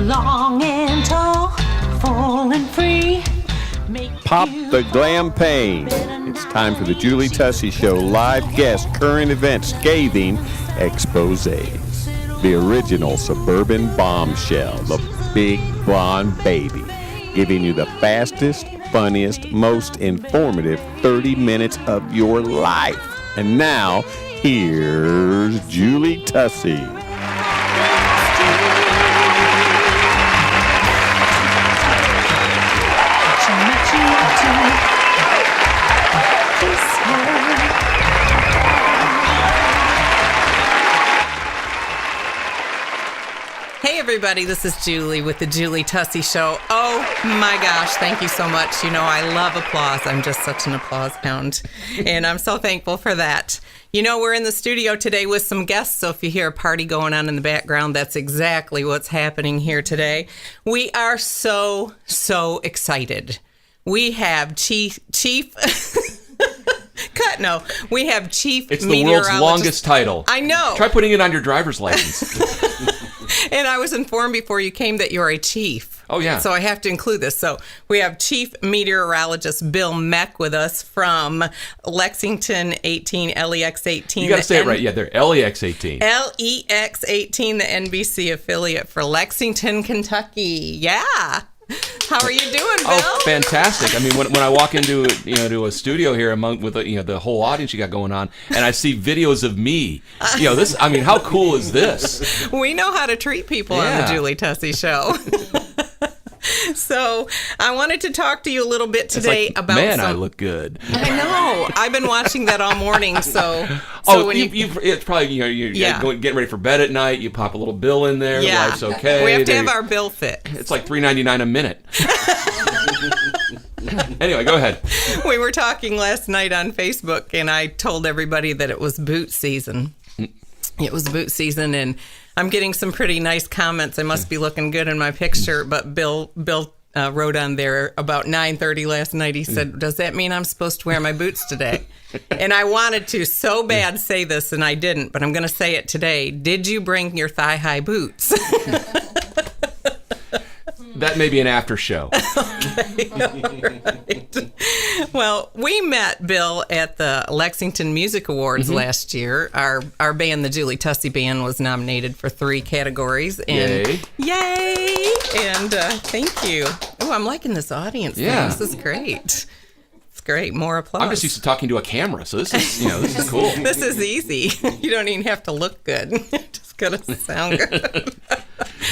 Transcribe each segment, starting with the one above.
long and tall, full and free. Pop the glam pain. It's time for the Julie Tussey Show live guest current event scathing exposés. The original Suburban Bombshell, the big blonde baby, giving you the fastest, funniest, most informative 30 minutes of your life. And now, here's Julie Tussey. Hey everybody, this is Julie with the Julie Tussey Show. Oh my gosh, thank you so much. You know, I love applause. I'm just such an applause hound, and I'm so thankful for that. You know, we're in the studio today with some guests, so if you hear a party going on in the background, that's exactly what's happening here today. We are so excited. We have Chief... we have Chief It's the Meteorologist. world's longest title. I know. Try putting it on your driver's license. And I was informed before you came that you're a chief. Oh, yeah. So I have to include this. So we have Chief Meteorologist Bill Meck with us from Lexington 18, LEX 18. You got to say it right. Yeah, they're LEX 18. LEX 18, the NBC affiliate for Lexington, Kentucky. Yeah. How are you doing, Bill? Oh, fantastic! I mean, when I walk into to a studio here with the whole audience you got going on, and I see videos of me, this. I mean, how cool is this? We know how to treat people on the Julie Tussey Show. So I wanted to talk to you a little bit today about. Man, I look good. I know. I've been watching that all morning. So when it's probably you're getting ready for bed at night. You pop a little bill in there. Yeah. Life's okay. We have to have our bill fit. It's like $3.99 a minute. Anyway, go ahead. We were talking last night on Facebook, and I told everybody that it was boot season. It was boot season, and I'm getting some pretty nice comments. I must be looking good in my picture, but Bill wrote on there about 9:30 last night. He said, "Does that mean I'm supposed to wear my boots today?" And I wanted to so bad say this, and I didn't, but I'm going to say it today. Did you bring your thigh-high boots? That may be an after show. Okay, right. Well, we met Bill at the Lexington Music Awards last year. Our band, the Julie Tussey Band, was nominated for 3 categories. And Yay! And thank you. Oh, I'm liking this audience. Yeah. This is great. It's great. More applause. I'm just used to talking to a camera, so this is cool. This is easy. You don't even have to look good. Just gotta sound good.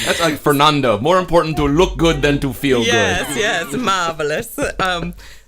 That's like Fernando. More important to look good than to feel good. Yes, marvelous.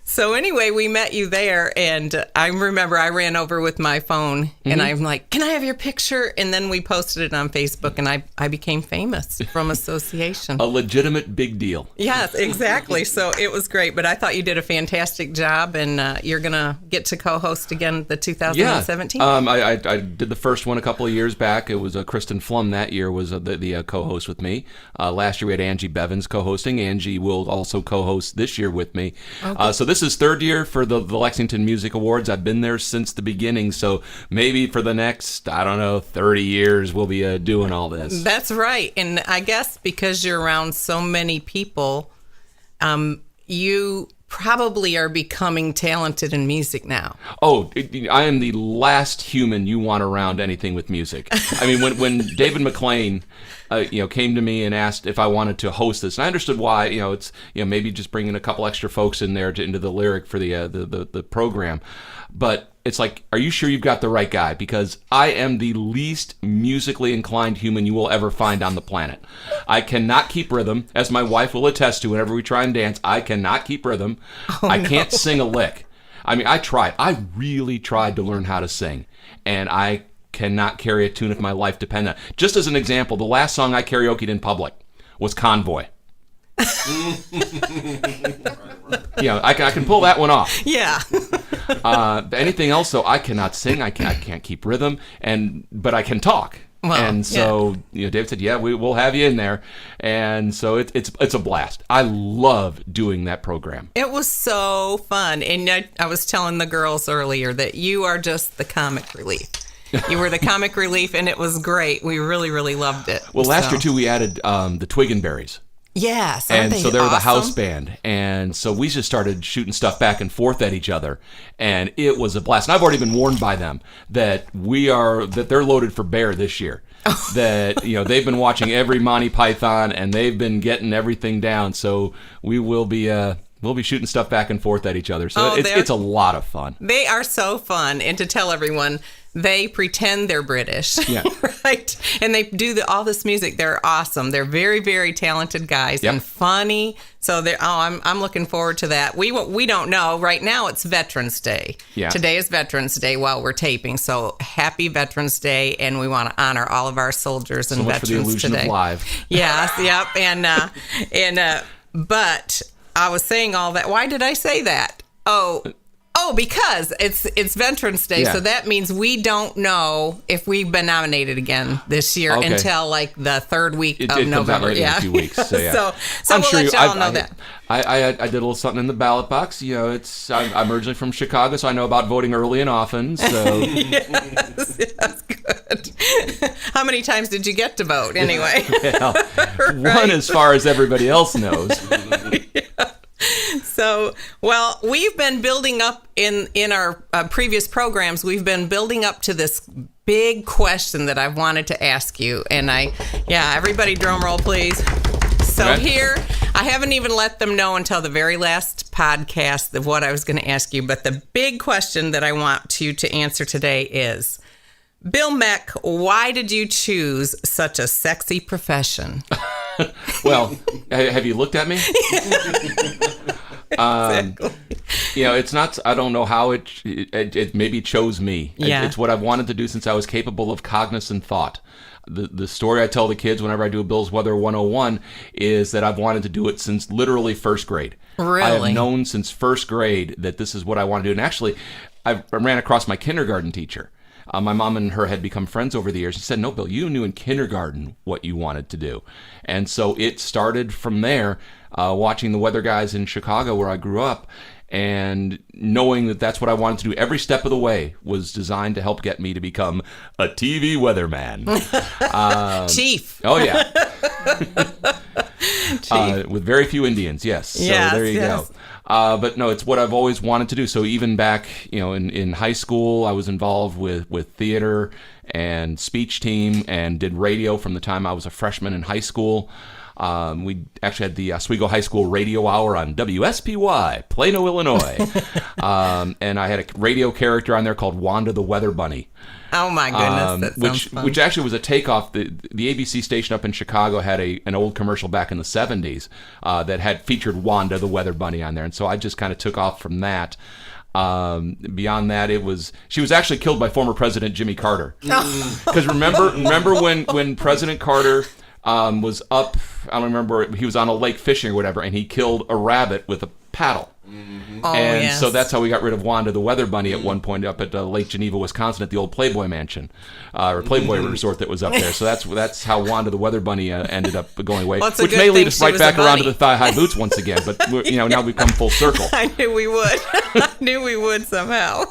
So anyway, we met you there, and I remember I ran over with my phone, and I'm like, "Can I have your picture?" And then we posted it on Facebook, and I became famous from association. A legitimate big deal. Yes, exactly. So it was great, but I thought you did a fantastic job, and you're going to get to co-host again the 2017? Yeah. I did the first one a couple of years back. It was Kristen Flum that year was the co-host with me. Last year we had Angie Bevins co-hosting. Angie will also co-host this year with me. Okay. So this is 3rd year for the Lexington Music Awards. I've been there since the beginning, so maybe for the next, 30 years we'll be doing all this. That's right. And I guess because you're around so many people, you probably are becoming talented in music now. Oh, I am the last human you want around anything with music. I mean, when David McLean came to me and asked if I wanted to host this, and I understood why. It's maybe just bringing a couple extra folks in there into the lyric for the program, but it's like, are you sure you've got the right guy? Because I am the least musically inclined human you will ever find on the planet. I cannot keep rhythm, as my wife will attest to whenever we try and dance. I cannot keep rhythm. I can't sing a lick. I mean, I tried. I really tried to learn how to sing, and I cannot carry a tune if my life depended on it. Just as an example, the last song I karaoke'd in public was Convoy. I can pull that one off. Yeah. Anything else, though, I cannot sing. I can't keep rhythm, but I can talk. Well, and so David said, "Yeah, we'll have you in there," and so it's a blast. I love doing that program. It was so fun, and I was telling the girls earlier that you are just the comic relief. You were the comic relief, and it was great. We really, really loved it. Well, last year, too, we added the Twiggenberries. Yes. And they so they were the house awesome? band. And so we just started shooting stuff back and forth at each other. And it was a blast. And I've already been warned by them that they're loaded for bear this year. That, they've been watching every Monty Python and they've been getting everything down. So we will be we'll be shooting stuff back and forth at each other. So it's a lot of fun. They are so fun. And to tell everyone, they pretend they're British, yeah. right? And they do all this music. They're awesome. They're very, very talented guys and funny. So I'm looking forward to that. We don't know. Right now it's Veterans Day. Yeah. Today is Veterans Day while we're taping. So happy Veterans Day, and we want to honor all of our soldiers and veterans today. So much for the illusion of live. Yes, yep. And but I was saying all that. Why did I say that? Oh, because it's Veterans Day, so that means we don't know if we've been nominated again this year until like the third week of November. November. Comes out in a few weeks. So, yeah. so I'm we'll sure let y'all know that. I did a little something in the ballot box. I'm originally from Chicago, so I know about voting early and often. So yes, good. How many times did you get to vote anyway? Well, one as far as everybody else knows. So, well, we've been building up in our previous programs. We've been building up to this big question that I've wanted to ask you. And everybody drum roll, please. So here, I haven't even let them know until the very last podcast of what I was going to ask you. But the big question that I want you to answer today is, Bill Meck, why did you choose such a sexy profession? Well, have you looked at me? Exactly. It's not. I don't know how it maybe chose me. Yeah. It's what I've wanted to do since I was capable of cognizant thought. The story I tell the kids whenever I do a Bill's Weather 101 is that I've wanted to do it since literally first grade. Really? I have known since first grade that this is what I want to do. And actually, I ran across my kindergarten teacher. My mom and her had become friends over the years. She said, "No, Bill, you knew in kindergarten what you wanted to do." And so it started from there, watching the weather guys in Chicago where I grew up, and knowing that that's what I wanted to do. Every step of the way was designed to help get me to become a TV weatherman. Chief. Oh, yeah. With very few Indians, yes. So there you go. But no, it's what I've always wanted to do. So even back, in high school, I was involved with theater and speech team and did radio from the time I was a freshman in high school. We actually had the Oswego High School Radio Hour on WSPY, Plano, Illinois. And I had a radio character on there called Wanda the Weather Bunny. Oh my goodness, that sounds fun. Which actually was a takeoff. The ABC station up in Chicago had an old commercial back in the 70s that had featured Wanda the Weather Bunny on there, and so I just kind of took off from that. Beyond that, she was actually killed by former President Jimmy Carter. Because remember when President Carter was up, I don't remember, he was on a lake fishing or whatever, and he killed a rabbit with a paddle. Mm-hmm. So that's how we got rid of Wanda the Weather Bunny at one point up at Lake Geneva, Wisconsin, at the old Playboy Mansion, or Playboy Resort that was up there. So that's how Wanda the Weather Bunny ended up going away, which may lead us right back around to the thigh-high boots once again. But now we've come full circle. I knew we would. I knew we would somehow.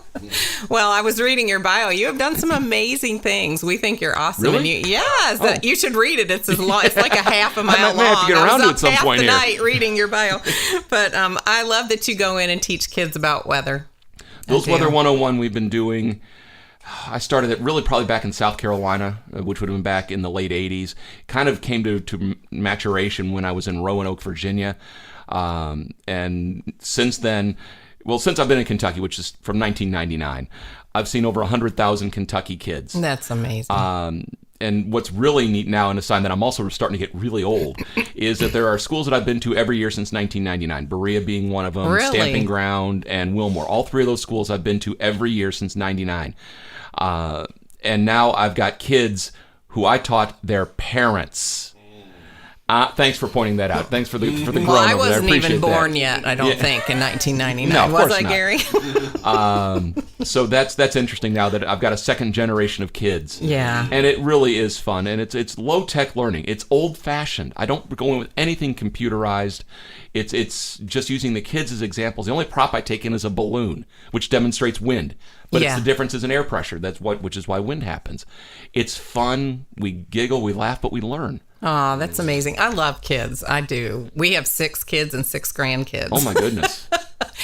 Well, I was reading your bio. You have done some amazing things. We think you're awesome. Really? And you should read it. It's as long. It's like a half a mile long. I may have to get around to it at some point here. I was up half the night reading your bio. But I love that you go in and teach kids about weather. Bill's Weather 101 we've been doing. I started it really probably back in South Carolina, which would have been back in the late 80s. Kind of came to maturation when I was in Roanoke, Virginia. And since then, since I've been in Kentucky, which is from 1999, I've seen over 100,000 Kentucky kids. That's amazing. And what's really neat now, and a sign that I'm also starting to get really old, is that there are schools that I've been to every year since 1999. Berea being one of them, really? Stamping Ground, and Wilmore. All three of those schools I've been to every year since 99. And now I've got kids who I taught their parents. Thanks for pointing that out. Thanks for the groan Well, I over there. wasn't even appreciate born that. yet, I don't think, in 1999. No, of was course I, not. Gary? So that's interesting now that I've got a second generation of kids. Yeah. And it really is fun, and it's low-tech learning. It's old-fashioned. I don't go in with anything computerized. It's just using the kids as examples. The only prop I take in is a balloon, which demonstrates wind. But Yeah. it's the differences in air pressure. Which is why wind happens. It's fun. We giggle, we laugh, but we learn. Oh, that's amazing. I love kids. I do. We have 6 kids and 6 grandkids. Oh my goodness.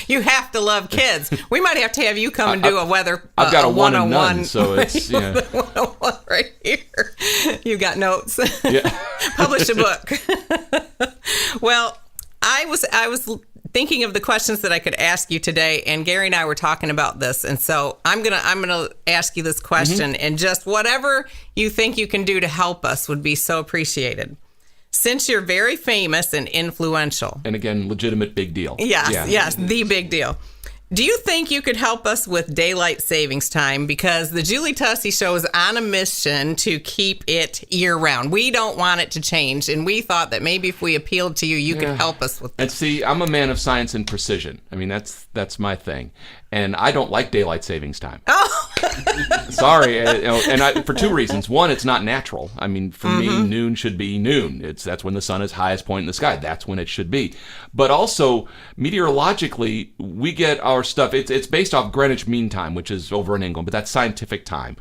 You have to love kids. We might have to have you come and do a weather I've got a 101. 1 and none, so it's yeah. 101 right here. You got notes. Yeah. Publish a book. Well, I was thinking of the questions that I could ask you today, and Gary and I were talking about this, and so I'm gonna ask you this question, and just whatever you think you can do to help us would be so appreciated. Since you're very famous and influential, And again, legitimate big deal. yes, the big deal. Do you think you could help us with daylight savings time? Because the Julie Tussey Show is on a mission to keep it year-round. We don't want it to change, and we thought that maybe if we appealed to you, you could help us with And this. see, I'm a man of science and precision. I mean, that's my thing. And I don't like daylight savings time. Oh, Sorry, for 2 reasons. One, it's not natural. I mean, for me, noon should be noon. That's when the sun is highest point in the sky. That's when it should be. But also, meteorologically, we get our stuff. It's based off Greenwich Mean Time, which is over in England, but that's scientific time,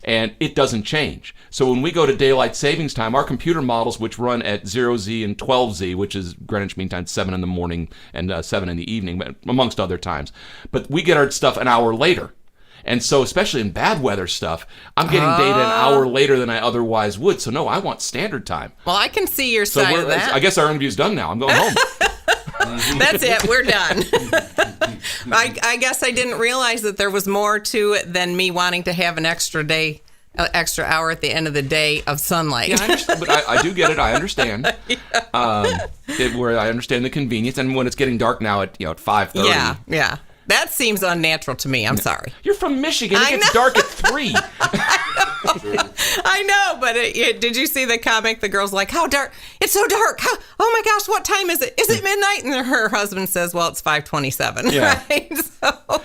and it doesn't change. So when we go to daylight savings time, our computer models, which run at 0Z and 12Z, which is Greenwich Mean Time, 7 in the morning and 7 in the evening, amongst other times, but we get our stuff an hour later. And so, especially in bad weather stuff, I'm getting data an hour later than I otherwise would. So, no, I want standard time. well, I can see your So, side of that. I guess our interview's done now. I'm going home. That's it. We're done. I guess I didn't realize that there was more to it than me wanting to have an extra hour at the end of the day of sunlight. Yeah, I understand, but I do get it. I understand. Where I understand the convenience. And when it's getting dark now at 5:30. Yeah. That seems unnatural to me. I'm sorry. You're from Michigan. It I gets know. dark at 3. I know, but did you see the comic? The girl's like, "How dark? It's so dark. Oh my gosh, what time is it? Is it midnight?" And her husband says, "Well, it's 5:27." Yeah. Right? So,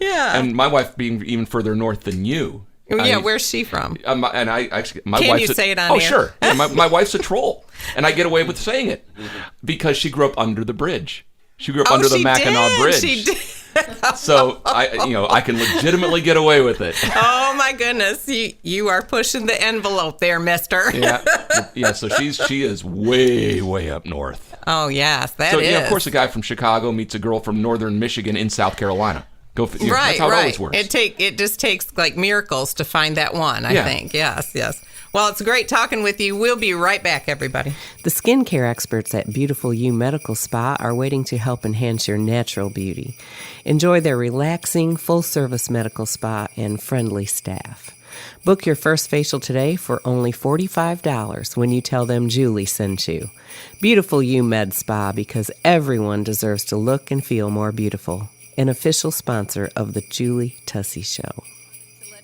yeah. And my wife being even further north than you. Yeah, where's she from? And I actually, my Can wife's you say it on Oh, air? sure. Yeah, my wife's a troll, and I get away with saying it because she grew up under the bridge. She grew up under the she Mackinac did. Bridge. She did. So I can legitimately get away with it. Oh my goodness, you are pushing the envelope there, mister. Yeah. So she is way up north. Oh yes, that So is. of course, a guy from Chicago meets a girl from northern Michigan in South Carolina. Right, that's how it right. always works. It just takes like miracles to find that one, I Yeah. think. Yes. Well, it's great talking with you. We'll be right back, everybody. The skincare experts at Beautiful You Medical Spa are waiting to help enhance your natural beauty. Enjoy their relaxing, full-service medical spa and friendly staff. Book your first facial today for only $45 when you tell them Julie sent you. Beautiful You Med Spa, because everyone deserves to look and feel more beautiful. An official sponsor of the Julie Tussey Show.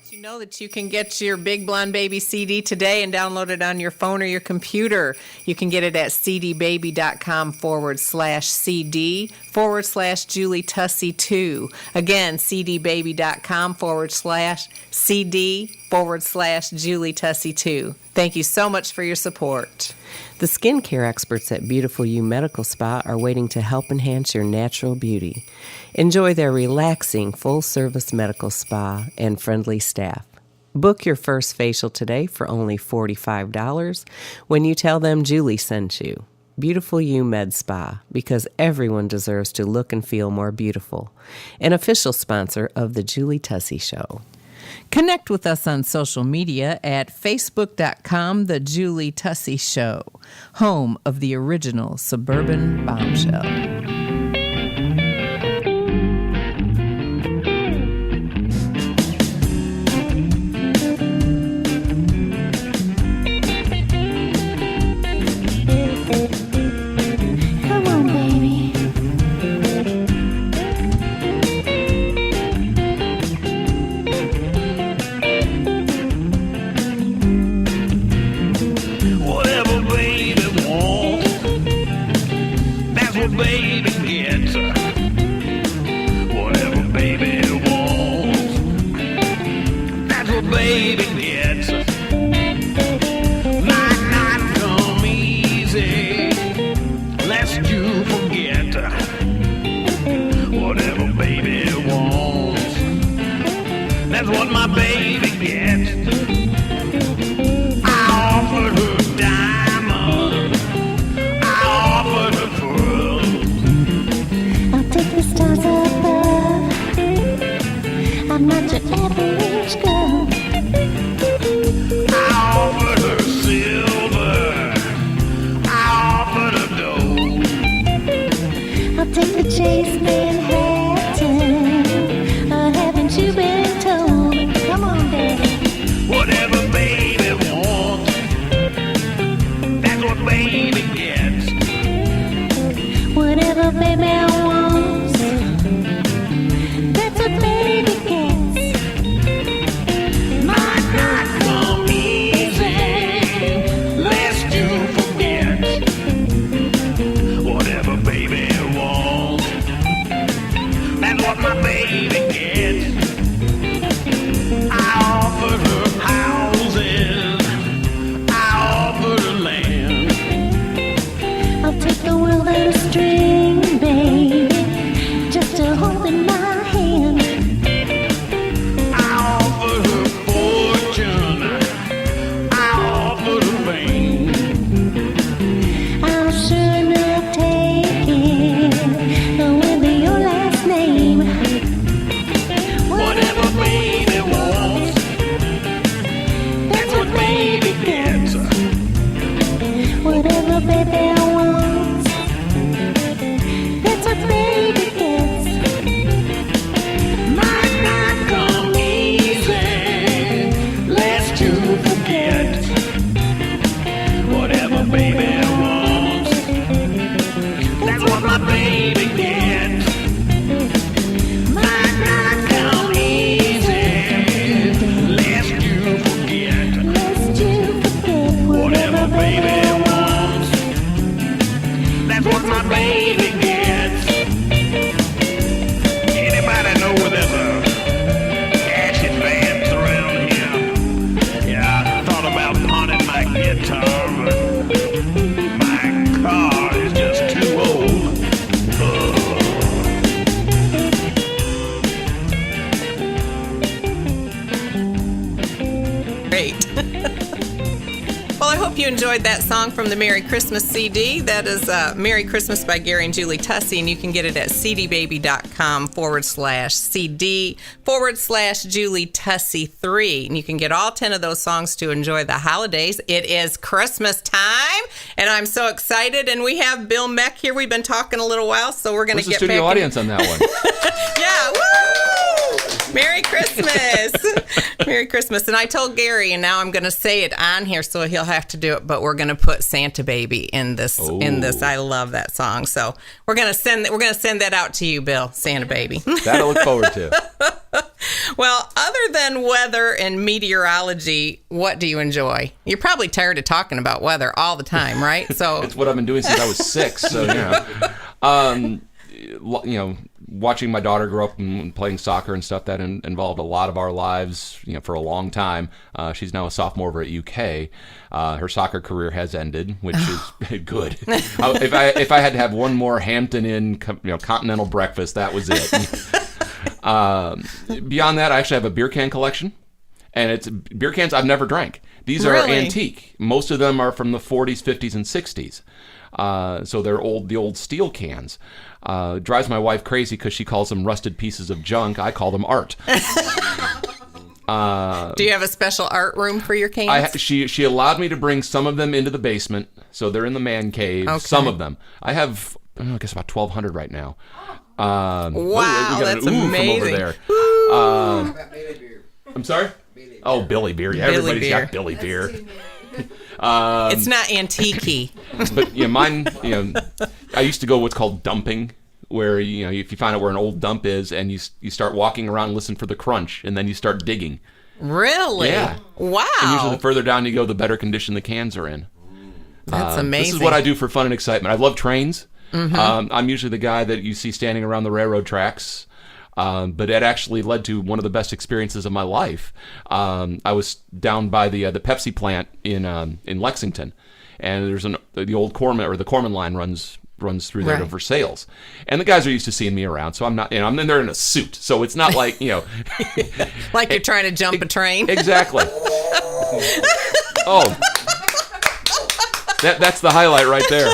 You know that you can get your Big Blonde Baby CD today and download it on your phone or your computer. You can get it at cdbaby.com/CD/JulieTussey2. Again, cdbaby.com/CD/JulieTussey2. Thank you so much for your support. The skincare experts at Beautiful You Medical Spa are waiting to help enhance your natural beauty. Enjoy their relaxing, full-service medical spa and friendly staff. Book your first facial today for only $45 when you tell them Julie sent you. Beautiful You Med Spa, because everyone deserves to look and feel more beautiful. An official sponsor of the Julie Tussey Show. Connect with us on social media at facebook.com, The Julie Tussey Show, home of the original Suburban Bombshell. Whatever baby wants. baby gets, whatever baby wants, that's what baby gets. Might not come easy, lest you forget, whatever baby wants, that's what my baby gets. I offered her diamond, I offered her pearl. I'll take the stars above. I'm not your average girl. I offered her silver, I offered her gold. I'll take the chase Manhattan. Haven't you been told? Come on, baby. Whatever baby wants, that's what baby gets. Whatever baby wants, that's what baby gets. Might not come easy, lest you forget, whatever baby wants, that's what my baby gets. I offered her houses, I offered her land. I'll take the world and a string, baby, just to hold in my hand. I offered her fortune, I offered her fame. I'll sure enough take it with your last name. Whatever baby wants, that's what baby gets. Whatever baby wants, that's what baby gets. Might not come easy, lest you forget, whatever baby wants, that's what my baby gets. Might not come easy, lest you forget, Lest you forget whatever baby wants, that's what my baby gets. Anybody know where there's a cash advance around here? Yeah, I thought about pawning my guitar, but my car is just too old. Great. Well, I hope you enjoyed that song from the Merry Christmas CD. That is Merry Christmas by Gary and Julie Tussey, and you can get it at cdbaby.com/CD/JulieTussey3. And you can get all 10 of those songs to enjoy the holidays. It is Christmas time, and I'm so excited. And we have Bill Meck here. We've been talking a little while, so we're going to Where's get the studio back audience on that one? Yeah, woo! Merry Christmas. Merry Christmas. And I told Gary, and now I'm going to say it on here, so he'll have to do it, but we're going to put Santa Baby in this. I love that song. So we're going to send that out to you, Bill, Santa Baby. That I look forward to. Well, other than weather and meteorology, what do you enjoy? You're probably tired of talking about weather all the time, right? So It's what I've been doing since I was 6. So, watching my daughter grow up and playing soccer and stuff, that involved a lot of our lives, for a long time. She's now a sophomore over at UK. Her soccer career has ended, which is good. If I had to have one more Hampton Inn, continental breakfast, that was it. Beyond that, I actually have a beer can collection, and it's beer cans I've never drank. These are Really? antique. Most of them are from the 40s, 50s, and 60s. So they're the old steel cans. Drives my wife crazy because she calls them rusted pieces of junk. I call them art. do you have a special art room for your cans? She allowed me to bring some of them into the basement, so they're in the man cave. Okay. Some of them. I have, I guess, about 1,200 right now. Wow, we got that's an ooh amazing. from over there. I'm sorry? Oh, Billy Beer. Yeah, Billy everybody's Beer. got Billy Beer. It's not antique-y. But mine, I used to go what's called dumping, where if you find out where an old dump is and you start walking around and listen for the crunch, and then you start digging. Really? Yeah. Wow. And usually the further down you go, the better condition the cans are in. That's amazing. This is what I do for fun and excitement. I love trains. I'm usually the guy that you see standing around the railroad tracks. But it actually led to one of the best experiences of my life. I was down by the Pepsi plant in Lexington, and there's the old Corman, or the Corman line runs through there to Versailles, and the guys are used to seeing me around, so I'm not, I'm in there in a suit, so it's not like like you're trying to jump a train. Exactly. Oh, that's the highlight right there.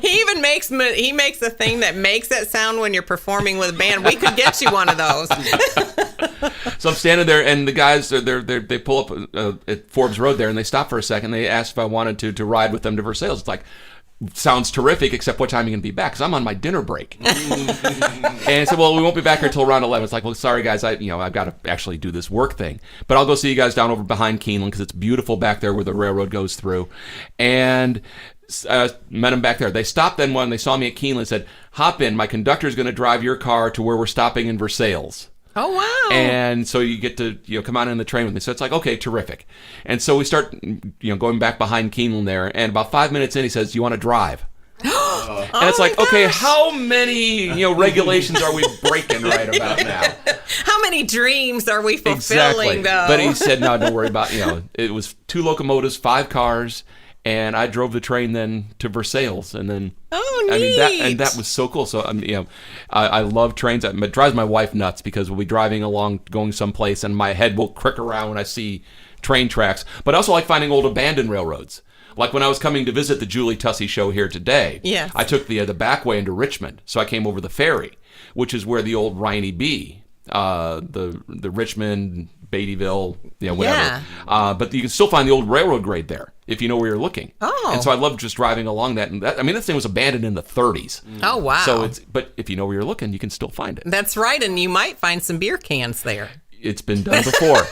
He even makes a thing that makes that sound when you're performing with a band. We could get you one of those. So I'm standing there, and the guys they pull up at Forbes Road there, and they stop for a second. They asked if I wanted to ride with them to Versailles. It's like, sounds terrific, except what time are you going to be back? Because I'm on my dinner break. And I said, well, we won't be back here until around 11. It's like, well, sorry, guys, I've got to actually do this work thing. But I'll go see you guys down over behind Keeneland, because it's beautiful back there where the railroad goes through. And met them back there. They stopped then when they saw me at Keeneland and said, hop in, my conductor's going to drive your car to where we're stopping in Versailles. Oh, wow. And so you get to come on in the train with me. So it's like, okay, terrific. And so we start going back behind Keeneland there, and about 5 minutes in, he says, do you want to drive? And it's like, okay, how many regulations are we breaking right about now? How many dreams are we fulfilling, though? But he said, no, don't worry about it was 2 locomotives, 5 cars, and I drove the train then to Versailles, and then neat. that was so cool. So I love trains. It drives my wife nuts because we'll be driving along, going someplace, and my head will crick around when I see train tracks. But I also like finding old abandoned railroads. Like when I was coming to visit the Julie Tussey show here today, yes. I took the back way into Richmond, so I came over the ferry, which is where the old Riney B, the Richmond, Beattyville, whatever. Yeah. But you can still find the old railroad grade there if you know where you're looking. Oh. And so I love just driving along that. And this thing was abandoned in the 30s. Oh, wow. So but if you know where you're looking, you can still find it. That's right, and you might find some beer cans there. It's been done before.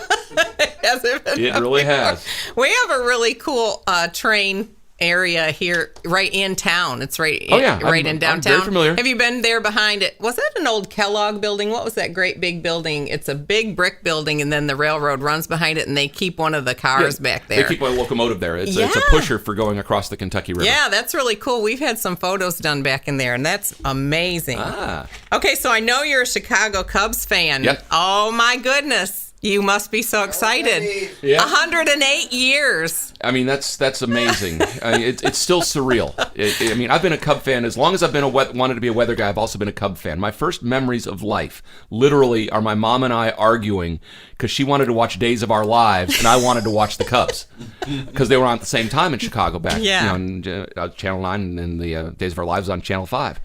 Has it been It done really before? has. We have a really cool train area here, right in town. It's right in downtown. I'm very familiar. Have you been there behind it? Was that an old Kellogg building? What was that great big building? It's a big brick building, and then the railroad runs behind it, and they keep one of the cars back there. They keep a locomotive there. It's a pusher for going across the Kentucky River. Yeah, that's really cool. We've had some photos done back in there, and that's amazing. Okay, so I know you're a Chicago Cubs fan. Yep. Oh, my goodness. You must be so excited. Yeah. 108 years. That's amazing. It's still surreal. I've been a Cub fan as long as I've been wanted to be a weather guy. I've also been a Cub fan. My first memories of life, literally, are my mom and I arguing because she wanted to watch Days of Our Lives and I wanted to watch the Cubs because they were on at the same time in Chicago back. Yeah. On Channel 9, and the Days of Our Lives on Channel 5.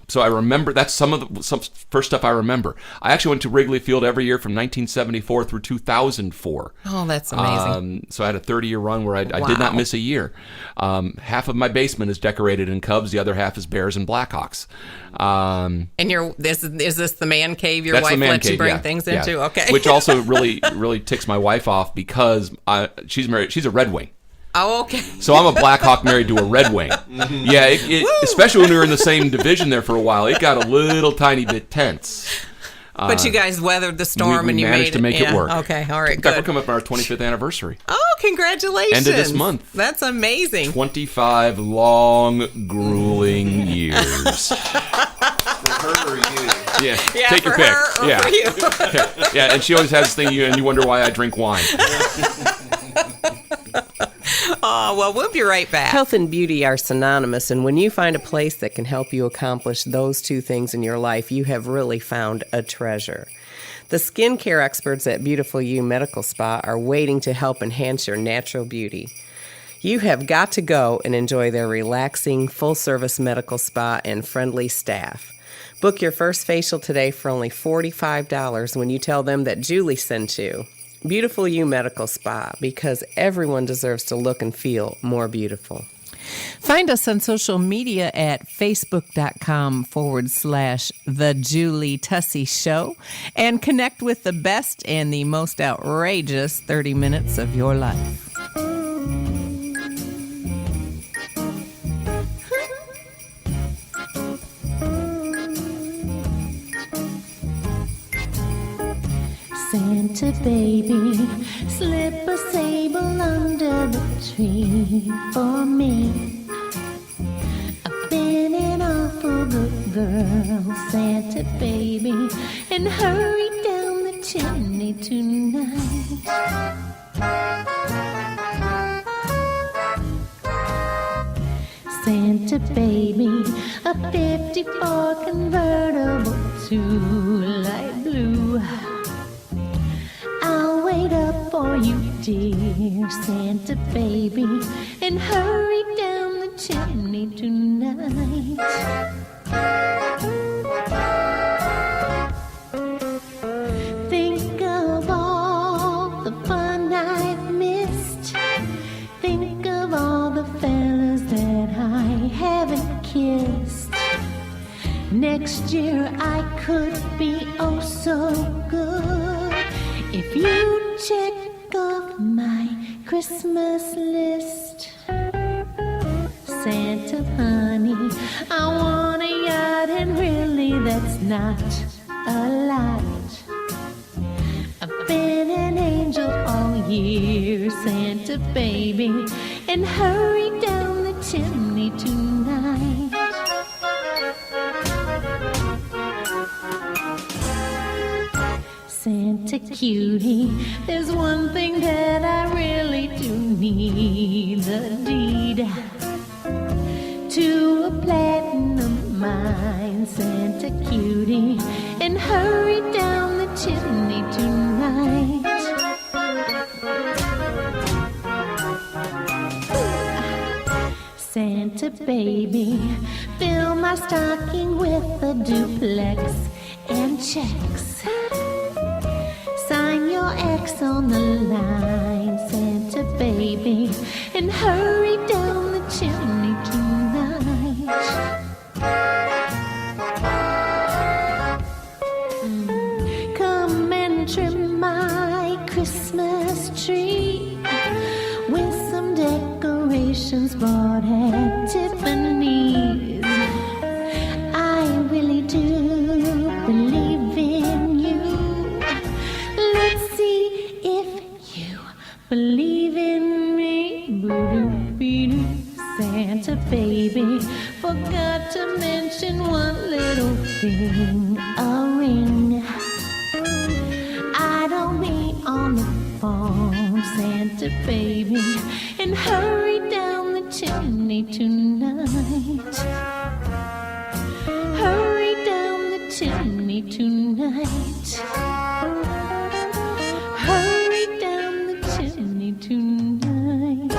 So I remember that's some first stuff I remember. I actually went to Wrigley Field every year from 1974 through 2004. Oh, that's amazing. So I had a 30-year run where I did not miss a year. Half of my basement is decorated in Cubs. The other half is Bears and Blackhawks. And is this the man cave your That's wife the man lets you cave, bring yeah, things yeah. into? Okay. Which also really ticks my wife off because she's married. She's a Red Wing. Oh, okay. So I'm a Blackhawk married to a Red Wing. Yeah, especially when we were in the same division there for a while, it got a little tiny bit tense. But you guys weathered the storm we and you managed to make it work. Okay, all right, In fact, good. we're coming up on our 25th anniversary. Oh, congratulations. End of this month. That's amazing. 25 long, grueling years. For her or you? Yeah, Yeah, take your for pick. her or Yeah. for you. Yeah, and she always has this thing, and you wonder why I drink wine. Oh, well, we'll be right back. Health and beauty are synonymous, and when you find a place that can help you accomplish those two things in your life, you have really found a treasure. The skincare experts at Beautiful You Medical Spa are waiting to help enhance your natural beauty. You have got to go and enjoy their relaxing, full-service medical spa and friendly staff. Book your first facial today for only $45 when you tell them that Julie sent you. Beautiful You Medical Spa, because everyone deserves to look and feel more beautiful. Find us on social media at facebook.com/The Julie Tussey Show and connect with the best and the most outrageous 30 minutes of your life. Santa baby, slip a sable under the tree for me. girl, Santa baby, and hurry down the chimney tonight. Santa baby, a 54 convertible to light blue. I'll wait up for you, dear Santa baby, and hurry down the chimney tonight. Think of all the fun I've missed. Think of all the fellas that I haven't kissed. Next year I could be oh so good if you check off my Christmas list. Santa honey, I want a yacht, and really that's not a lot. I've been an angel all year, Santa baby, and hurry down the chimney tonight. Santa cutie, there's one thing that I really do need, the deed to a platinum mine, Santa cutie, and hurry down the chimney tonight. Santa baby, fill my stocking with a duplex and checks. Sign your X on the line, Santa baby, and hurry down the chimney tonight. Come and trim my Christmas tree with some decorations bought at Tiffany's. I really do believe in you. Let's see if you believe in me. Boo-doo-be-doo. Santa baby, forgot to mention one little thing, a ring. I don't mean on the phone, Santa baby, and hurry down the chimney tonight. Hurry down the chimney tonight. Hurry down the chimney tonight.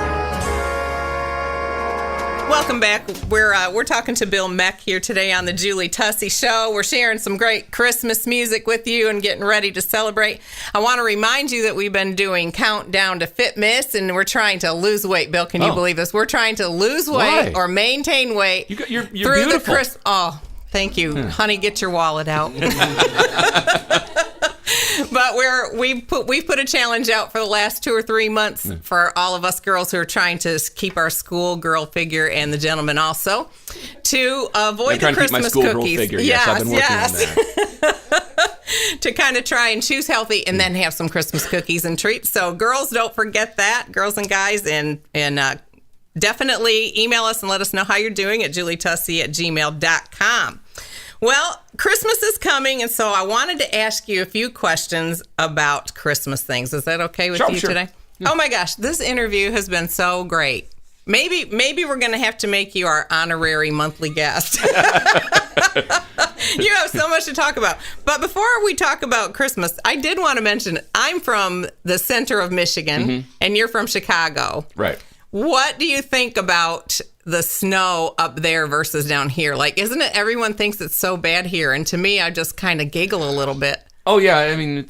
Welcome back. We're talking to Bill Meck here today on the Julie Tussey Show. We're sharing some great Christmas music with you and getting ready to celebrate. I want to remind you that we've been doing Countdown to Fitness, and we're trying to lose weight. Bill, can you believe this? We're trying to lose weight or maintain weight. You're through beautiful. Oh, thank you, honey. Get your wallet out. But we've put a challenge out for the last 2 or 3 months for all of us girls who are trying to keep our school girl figure, and the gentlemen also, to avoid the Christmas keep my school cookies. Girl figure. Yes, I've been working on that. To kind of try and choose healthy and then have some Christmas cookies and treats. So girls, don't forget that, girls and guys, and definitely email us and let us know how you're doing at julietussey@gmail.com. Well, Christmas is coming, and so I wanted to ask you a few questions about Christmas things. Is that okay with you today? Yeah. Oh my gosh, this interview has been so great. Maybe we're going to have to make you our honorary monthly guest. You have so much to talk about. But before we talk about Christmas, I did want to mention I'm from the center of Michigan, and you're from Chicago. Right. What do you think about the snow up there versus down here? Like, isn't it, everyone thinks it's so bad here, and to me, I just kind of giggle a little bit. Oh yeah, I mean,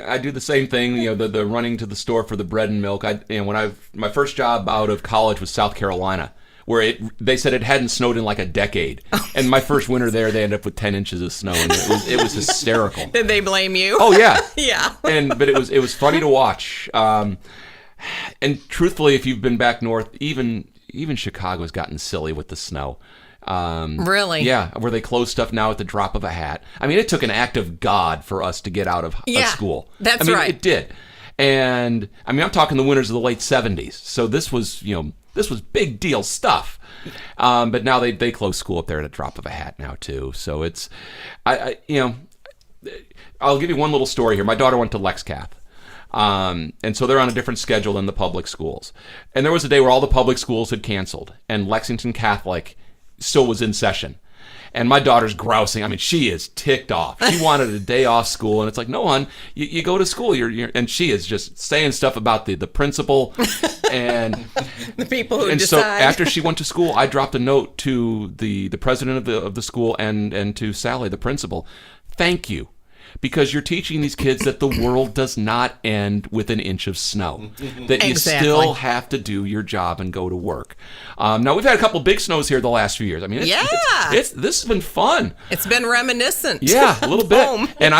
I do the same thing. You know, the running to the store for the bread and milk. My first job out of college was South Carolina, where they said it hadn't snowed in like a decade, and my first winter there, they ended up with 10 inches of snow, and it was hysterical. Did they blame you? Oh yeah, yeah. But it was funny to watch. And truthfully, if you've been back north, even Chicago's gotten silly with the snow. Really? Yeah, where they close stuff now at the drop of a hat. I mean, it took an act of God for us to get out of school. That's right. right. It did. And I mean, I'm talking the winters of the late 70s. So this was big deal stuff. But now they close school up there at a drop of a hat now too. So it's, I'll give you one little story here. My daughter went to LexCath. And so they're on a different schedule than the public schools. And there was a day where all the public schools had canceled and Lexington Catholic still was in session. And my daughter's grousing. I mean, she is ticked off. She wanted a day off school, and it's like, no, hon, you go to school. And she is just saying stuff about the principal and the people who and decide. so after she went to school, I dropped a note to the president of the school and to Sally, the principal. Thank you. Because you're teaching these kids that the world does not end with an inch of snow. That you still have to do your job and go to work. Now, we've had a couple big snows here the last few years. I mean, this has been fun. It's been reminiscent. Yeah, a little bit. Home. And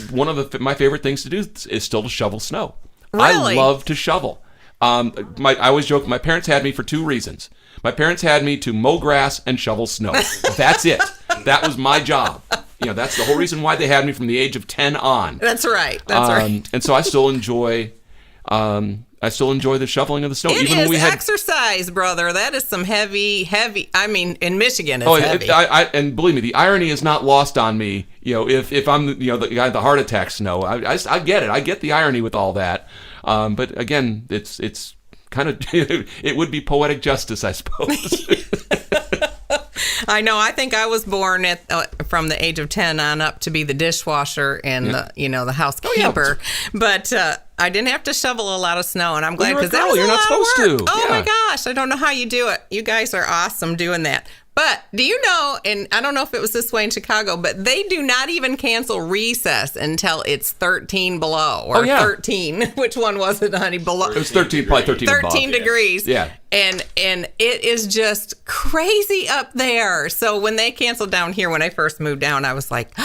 one of my favorite things to do is still to shovel snow. Really? I love to shovel. I always joke, my parents had me for two reasons. My parents had me to mow grass and shovel snow. That's it. That was my job. That's the whole reason why they had me from the age of 10 on. That's right. That's right. And so I still enjoy the shoveling of the snow. Even when we had exercise, brother. That is some heavy. I mean, in Michigan, it's heavy. And believe me, the irony is not lost on me. If I'm the guy with the heart attack snow, I get it. I get the irony with all that. But again, it's kind of it would be poetic justice, I suppose. I know. I think I was born from the age of 10 on up to be the dishwasher and the housekeeper, but I didn't have to shovel a lot of snow, and I'm glad because that was you're not supposed to. Oh my gosh, I don't know how you do it. You guys are awesome doing that. But do you know, and I don't know if it was this way in Chicago, but they do not even cancel recess until it's 13 below or 13. Which one was it, honey? Below. It was 13, probably 13 above. 13 degrees. Yeah. And it is just crazy up there. So when they canceled down here, when I first moved down, I was like,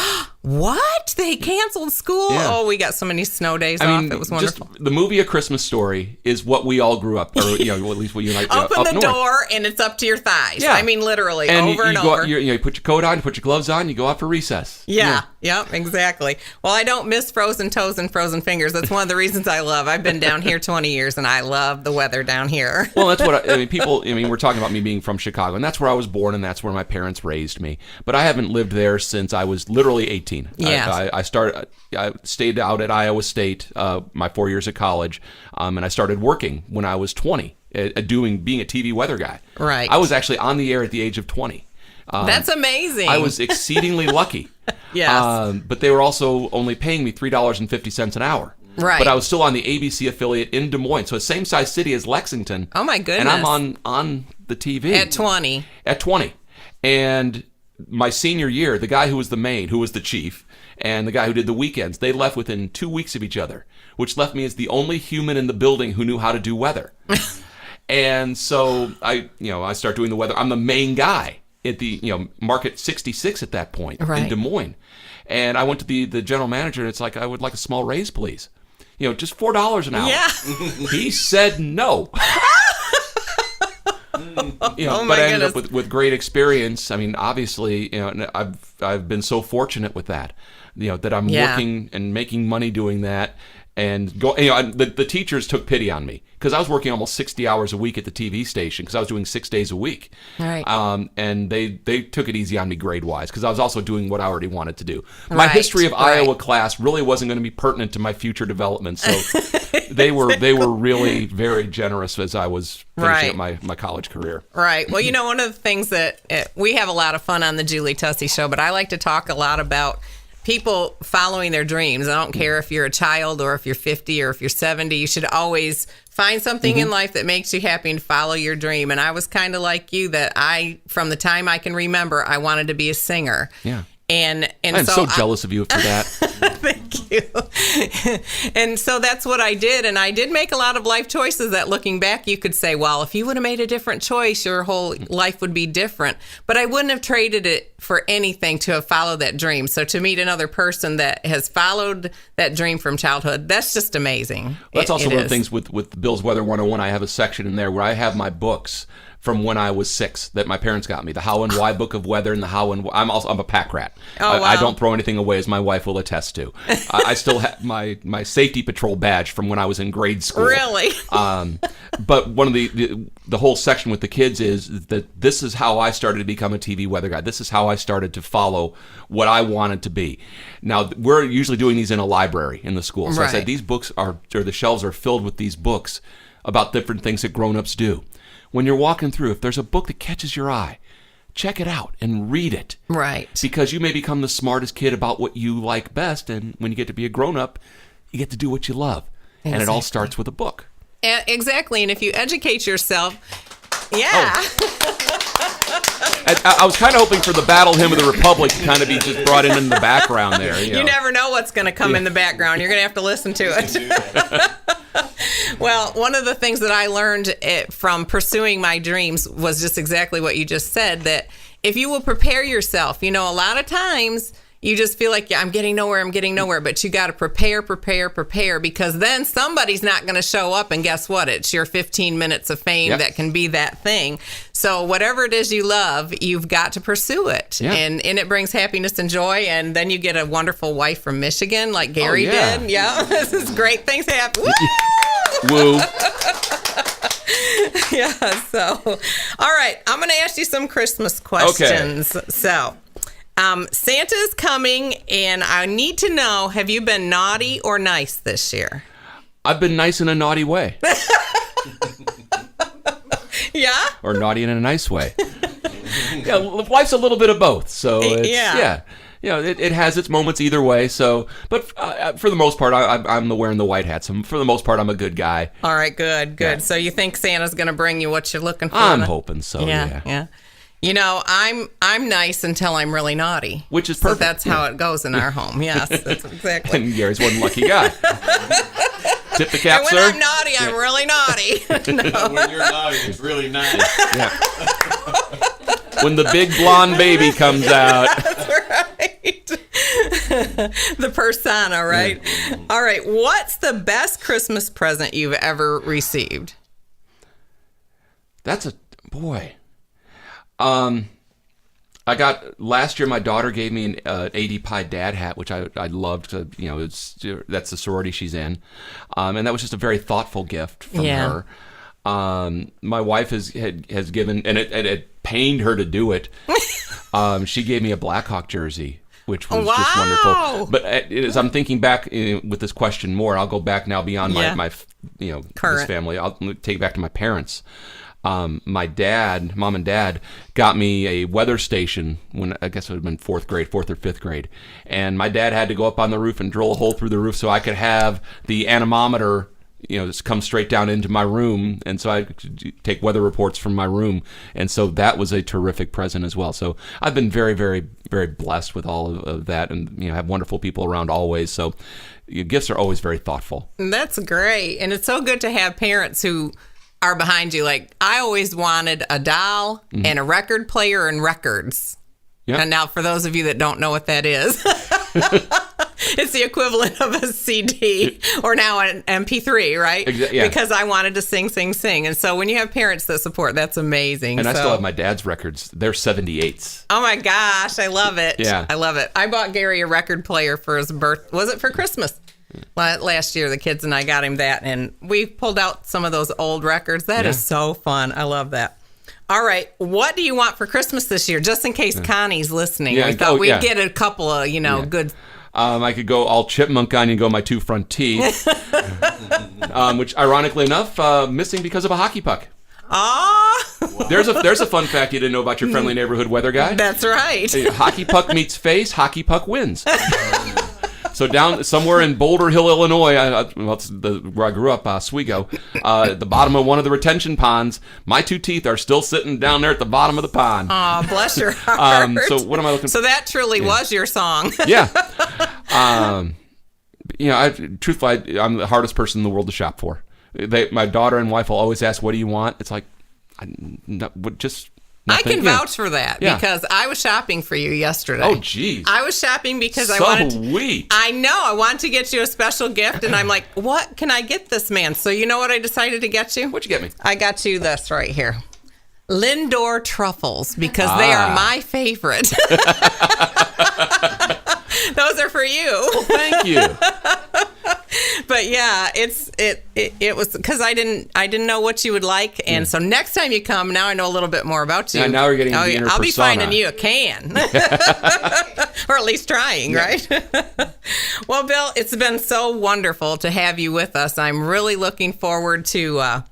what? They canceled school? Yeah. Oh, we got so many snow days off. It was wonderful. Just the movie A Christmas Story is what we all grew up, or at least what you and I Open up the north. door and it's up to your thighs. Yeah. I mean, literally, and over and you go, over. You put your coat on, you put your gloves on, you go out for recess. Yeah. Yep, exactly. Well, I don't miss frozen toes and frozen fingers. That's one of the reasons I love. I've been down here 20 years, and I love the weather down here. Well, that's what I mean. People, we're talking about me being from Chicago, and that's where I was born, and that's where my parents raised me. But I haven't lived there since I was literally 18. Yeah. I stayed out at Iowa State my 4 years of college, and I started working when I was 20, being a TV weather guy. Right. I was actually on the air at the age of 20. That's amazing. I was exceedingly lucky. Yes. But they were also only paying me $3.50 an hour. Right. But I was still on the ABC affiliate in Des Moines, so same size city as Lexington. Oh my goodness. And I'm on the TV. At 20. At 20. And my senior year, the guy who was the main, who was the chief, and the guy who did the weekends, they left within 2 weeks of each other, which left me as the only human in the building who knew how to do weather. And so I start doing the weather. I'm the main guy at the Market 66 at that point in Des Moines. And I went to the general manager, and it's like, I would like a small raise, please. Just $4 an hour. Yeah. He said no. But I ended up with great experience. I mean, obviously, I've been so fortunate with that, that I'm working and making money doing that. And the teachers took pity on me because I was working almost 60 hours a week at the TV station because I was doing 6 days a week. Right. And they took it easy on me grade-wise because I was also doing what I already wanted to do. My history of Iowa class really wasn't going to be pertinent to my future development, so they were really very generous as I was finishing up my college career. Right. Well, one of the things that we have a lot of fun on the Julie Tussey Show, but I like to talk a lot about people following their dreams. I don't care if you're a child or if you're 50 or if you're 70. You should always find something in life that makes you happy and follow your dream. And I was kind of like you that from the time I can remember, I wanted to be a singer. Yeah. And I'm so jealous of you for that. Thank you. And so that's what I did. And I did make a lot of life choices that looking back, you could say, well, if you would have made a different choice, your whole life would be different. But I wouldn't have traded it for anything to have followed that dream. So to meet another person that has followed that dream from childhood, that's just amazing. That's also one of the is. things with Bill's Weather 101. I have a section in there where I have my books from when I was 6 that my parents got me. The How and Why book of weather and the How and I'm a pack rat. Oh, I wow. don't throw anything away, as my wife will attest to. I still have my safety patrol badge from when I was in grade school. Really? But one of the whole section with the kids is that this is how I started to become a TV weather guy. This is how I started to follow what I wanted to be. Now, we're usually doing these in a library in the school. So I Right. said, these books or the shelves are filled with these books about different things that grown-ups do. When you're walking through, if there's a book that catches your eye, check it out and read it. Right. Because you may become the smartest kid about what you like best, and when you get to be a grown-up, you get to do what you love. And it all Exactly. starts with a book. Exactly. And if you educate yourself, yeah. I was kind of hoping for the Battle Hymn of the Republic to kind of be just brought in the background there. You know. You never know what's going to come in the background. You're going to have to listen to it. Well, one of the things that I learned from pursuing my dreams was just exactly what you just said, that if you will prepare yourself, a lot of times you just feel like, I'm getting nowhere, but you got to prepare, because then somebody's not going to show up, and guess what? It's your 15 minutes of fame Yep. that can be that thing. So whatever it is you love, you've got to pursue it. Yeah. And it brings happiness and joy, and then you get a wonderful wife from Michigan like Gary yeah. did. Yeah, this is great. Things happen. Woo! Woo. Yeah, so, all right, I'm going to ask you some Christmas questions. So, Santa's coming, and I need to know, have you been naughty or nice this year? I've been nice in a naughty way. Yeah? Or naughty in a nice way. Yeah, life's a little bit of both. So, it's, Yeah. it has its moments either way. So, but for the most part, I'm wearing the white hat. So for the most part, I'm a good guy. All right, good. Yeah. So you think Santa's going to bring you what you're looking for? I'm hoping so. Yeah. I'm nice until I'm really naughty. Which is So perfect. that's how it goes in our home. Yes, that's exactly. And Gary's one lucky guy. Tip the cap, And when sir. I'm naughty, I'm really naughty. When you're naughty, it's really nice. Yeah. When the big blonde baby comes out. Right. The persona, right? All right. What's the best Christmas present you've ever received? That's a boy. I got last year. My daughter gave me an 80 Pie Dad hat, which I loved. That's the sorority she's in, and that was just a very thoughtful gift from Yeah. her. My wife has given, and it pained her to do it. She gave me a Blackhawk jersey, which was just Wow. wonderful. But as I'm thinking back with this question more, I'll go back now beyond my this Current. family. I'll take it back to my parents. My dad, mom and dad, got me a weather station when I guess it would have been fourth or fifth grade. And my dad had to go up on the roof and drill a hole through the roof so I could have the anemometer, just come straight down into my room. And so I could take weather reports from my room. And so that was a terrific present as well. So I've been very, very, very blessed with all of that, and have wonderful people around always. So gifts are always very thoughtful. That's great. And it's so good to have parents who are behind you. Like, I always wanted a doll and a record player and records. Yeah. And now, for those of you that don't know what that is, it's the equivalent of a CD or now an MP3, right? Yeah. Because I wanted to sing. And so when you have parents that support, that's amazing. And I So- still have my dad's records. They're 78s. Oh my gosh, I love it. Yeah. I love it. I bought Gary a record player for his birth. Was it for Christmas? Last year, the kids and I got him that, and we pulled out some of those old records. That is so fun. I love that. All right, what do you want for Christmas this year? Just in case Connie's listening, Yeah, we thought we'd yeah. get a couple of, good. I could go all chipmunk on you and go my 2 front teeth, which, ironically enough, missing because of a hockey puck. Ah, There's a fun fact you didn't know about your friendly neighborhood weather guy. that's right. Hockey puck meets face, hockey puck wins. So down somewhere in Boulder Hill, Illinois, it's where I grew up, Oswego, at the bottom of one of the retention ponds, my 2 teeth are still sitting down there at the bottom of the pond. Oh, bless your heart. So what am I looking for? So that truly was your song. Yeah. Truthfully, I'm the hardest person in the world to shop for. My daughter and wife will always ask, "What do you want?" It's like, just I can Yeah. vouch for that Yeah. because I was shopping for you yesterday. Oh, geez. I was shopping because I So wanted. sweet. I know. I wanted to get you a special gift, and I'm like, what can I get this man? So you know what I decided to get you? What'd you get me? I got you this right here. Lindor truffles because they are my favorite. Those are for you. Thank you. But yeah, it was because I didn't know what you would like, and so next time you come, now I know a little bit more about you. Yeah, now we're getting the inner I'll be persona. finding you a can, or at least trying, right? Well, Bill, it's been so wonderful to have you with us. I'm really looking forward to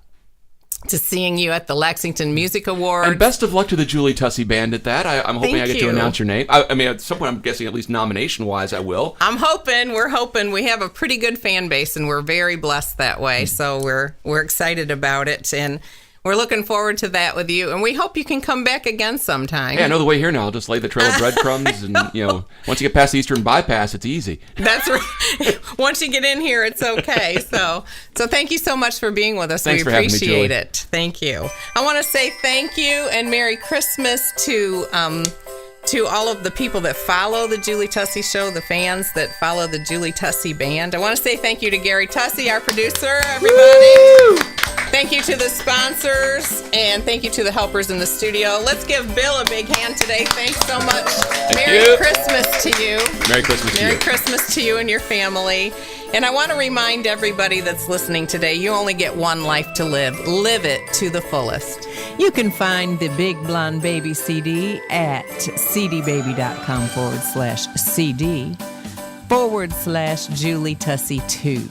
seeing you at the Lexington Music Awards. And best of luck to the Julie Tussey Band at that. I'm hoping Thank I get to you. announce your name. I mean, at some point, I'm guessing at least nomination-wise, I will. We're hoping. We have a pretty good fan base, and we're very blessed that way. So we're excited about it, and we're looking forward to that with you. And we hope you can come back again sometime. Yeah, I know the way here now. I'll just lay the trail of breadcrumbs, and once you get past the Eastern Bypass, it's easy. That's right. Once you get in here, it's okay. So thank you so much for being with us. Thanks we for having me, appreciate Julie. it. Thank you. I want to say thank you and Merry Christmas to all of the people that follow the Julie Tussey Show, the fans that follow the Julie Tussey Band. I want to say thank you to Gary Tussey, our producer, everybody. Woo! Thank you to the sponsors, and thank you to the helpers in the studio. Let's give Bill a big hand today. Thanks so much. Merry you. Christmas to you. Merry Christmas to Merry you. Christmas to you and your family. And I want to remind everybody that's listening today, you only get one life to live. Live it to the fullest. You can find the Big Blonde Baby CD at cdbaby.com/CD/Julie Tussey 2.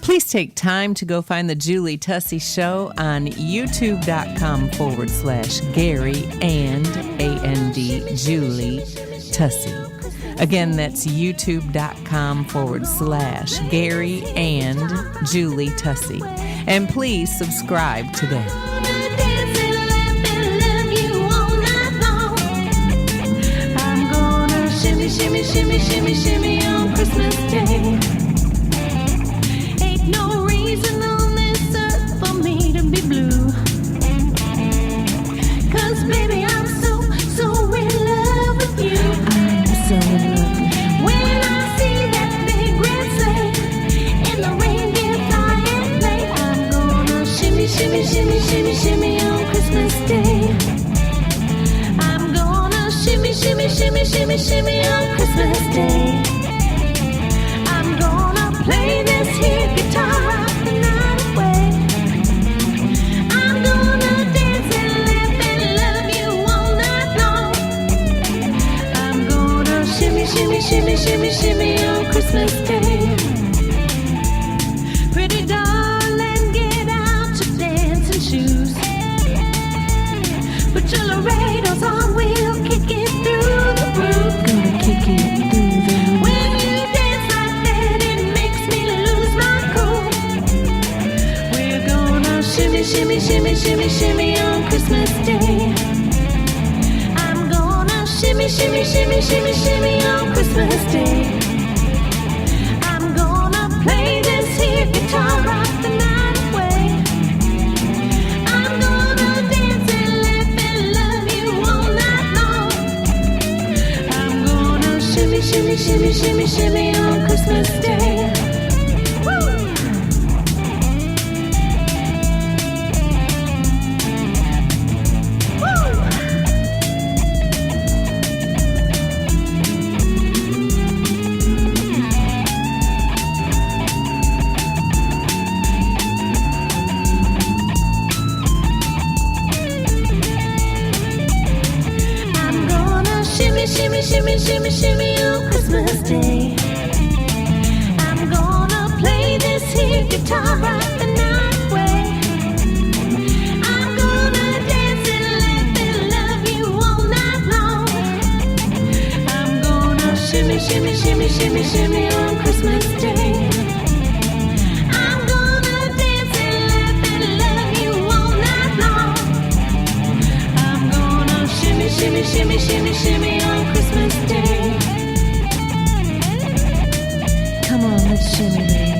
Please take time to go find the Julie Tussey Show on youtube.com/Gary and AND Julie Tussey. Again, that's youtube.com/Gary and Julie Tussey. And please subscribe today. I'm gonna shimmy, shimmy, shimmy, shimmy, shimmy on Christmas Day. Ain't no reason on this earth for me to be blue. 'Cause baby, I'm so, so in love with you. I'm so in love. When I see that big red sleigh and the reindeer fly and play, I'm gonna shimmy, shimmy, shimmy, shimmy, shimmy on Christmas Day. I'm gonna shimmy, shimmy, shimmy, shimmy, shimmy on Christmas Day. I'm gonna play this here guitar the night away. I'm gonna dance and laugh and love you all night long. I'm gonna shimmy, shimmy, shimmy, shimmy, shimmy on Christmas Day. Pretty darling, get out your dancing shoes. Put your Laredos on, we'll kick it through the roof. Gonna kick it through the roof. When you dance like that, it makes me lose my cool. We're gonna shimmy, shimmy, shimmy, shimmy, shimmy on Christmas Day. I'm gonna shimmy, shimmy, shimmy, shimmy, shimmy on Christmas Day. I'm gonna play this here guitar rock the night away. I'm gonna dance and laugh and love you all night long. I'm gonna shimmy, shimmy, shimmy, shimmy, shimmy on Christmas Day. Woo! Woo! I'm gonna shimmy, shimmy, shimmy, shimmy, shimmy on Christmas Day. I'm gonna play this here guitar right the night away. I'm gonna dance and laugh and love you all night long. I'm gonna shimmy, shimmy, shimmy, shimmy, shimmy on Christmas Day. I'm gonna dance and laugh and love you all night long. I'm gonna shimmy, shimmy, shimmy, shimmy, shimmy on Christmas Day. shimmy, baby.